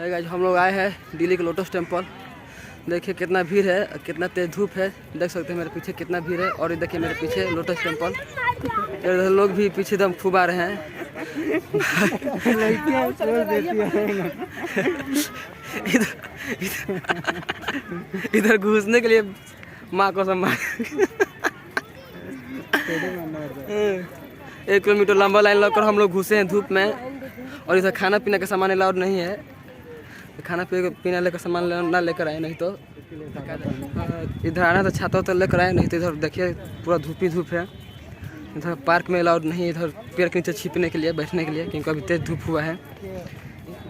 Guys हम लोग आए हैं दिल्ली के लोटस टेम्पल। देखिए कितना भीड़ है, कितना तेज धूप है, देख सकते हैं मेरे पीछे कितना भीड़ है। और ये देखिए मेरे पीछे लोटस टेम्पल, इधर लोग भी पीछे दम खूब आ रहे हैं। इधर घुसने के लिए माँ को सम्मान 1 किलोमीटर लंबा लाइन लगकर हम लोग घुसे हैं धूप में। और इधर खाना पीना का सामान अलाउड नहीं है, खाना पीना लेकर सामान ना लेकर आए, नहीं तो इधर आना तो छाता तो लेकर आए, नहीं तो इधर देखिए पूरा धूप ही धूप है। इधर पार्क में अलाउड नहीं है, इधर पेड़ के नीचे छिपने के लिए, बैठने के लिए, क्योंकि अभी तेज़ धूप हुआ है।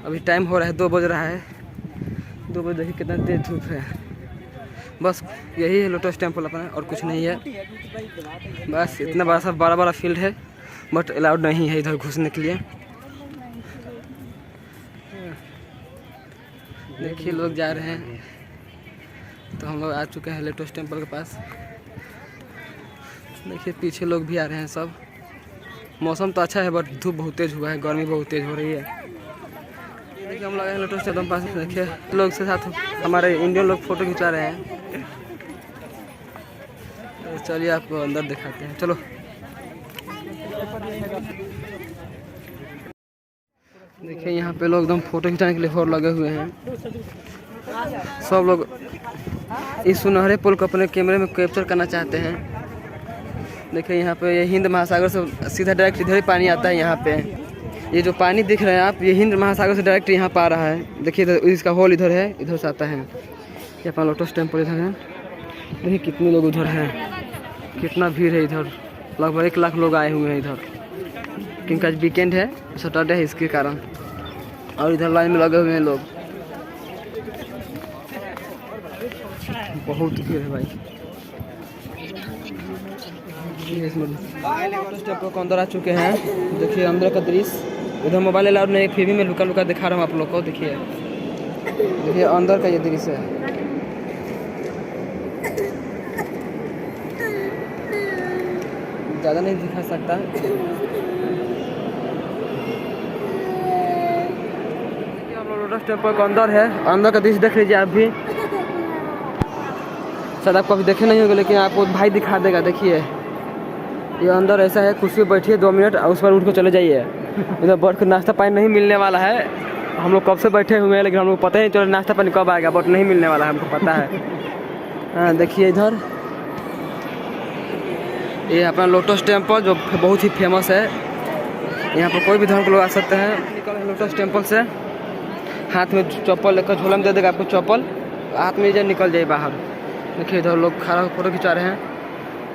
अभी टाइम हो रहा है 2 बज रहा है, 2 बजे देखिए कितना तेज़ धूप है। बस यही है लोटस टेम्पल अपना, और कुछ नहीं है। बस इतना बड़ा सा बड़ा फील्ड है, बट अलाउड नहीं है इधर घुसने के लिए। देखिए लोग जा रहे हैं, तो हम लोग आ चुके हैं लोटस टेम्पल के पास। देखिए पीछे लोग भी आ रहे हैं सब। मौसम तो अच्छा है, बट धूप बहुत तेज हुआ है, गर्मी बहुत तेज हो रही है। देखिए हम लोग आए हैं लोटस टेम्पल के पास। देखिए लोग के साथ हमारे इंडियन लोग फोटो खिंचा रहे हैं। तो चलिए आपको अंदर दिखाते हैं, चलो। देखिए यहाँ पे लोग एकदम फोटो खिंचाने के लिए और लगे हुए हैं। सब लोग इस सुनहरे पुल को अपने कैमरे में कैप्चर करना चाहते हैं। देखिए यहाँ पे ये हिंद महासागर से सीधा डायरेक्ट इधर ही पानी आता है। यहाँ पे ये जो पानी दिख रहे हैं आप, ये हिंद महासागर से डायरेक्ट यहाँ पर आ रहा है। देखिए इधर इसका होल इधर है, इधर से आता है। ये अपना लोटस टेम्पल इधर है। देखिए कितने लोग उधर हैं, कितना भीड़ है इधर। लगभग 1 लाख लोग आए हुए हैं इधर, क्योंकि आज वीकेंड है, सैटरडे है, इसके कारण। और इधर लाइन में लगे हुए हैं लोग, बहुत भीड़ है भाई। लोटस टेम्पल को अंदर आ चुके हैं। देखिए अंदर का दृश्य, इधर मोबाइल अलाउड नहीं, फिर भी मैं लुका लुका दिखा रहा हूँ आप लोग को। देखिए देखिए अंदर का ये दृश्य है। ज़्यादा नहीं दिखा सकता। हम लोग लोटस टेम्पल के अंदर है, अंदर का दृश्य देख लीजिए आप भी। शायद आपको अभी देखे नहीं होंगे, लेकिन आपको भाई दिखा देगा। देखिए ये अंदर ऐसा है, कुर्सी पर बैठिए 2 मिनट और उस पर उठ कर चले जाइए। इधर बैठ कर नाश्ता पानी नहीं मिलने वाला है। हम लोग कब से बैठे हुए हैं, लेकिन हम लोग पता ही चलो नाश्ता पानी कब आएगा, बट नहीं मिलने वाला है, हमको पता है। हाँ देखिए इधर ये अपना लोटस टेम्पल जो बहुत ही फेमस है। यहाँ पर कोई भी धर्म के लोग आ सकते हैं। निकल लोटस टेम्पल से, हाथ में चप्पल लेकर, झोला में दे देगा आपको चप्पल, हाथ में इधर निकल जाए बाहर। देखिए इधर लोग खड़ा होकर फोटो खिंचा रहे हैं।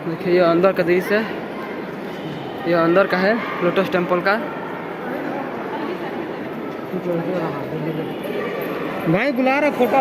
देखिए ये अंदर का दृश्य है, ये अंदर का है लोटस टेम्पल का। भाई बुला रहा फोटो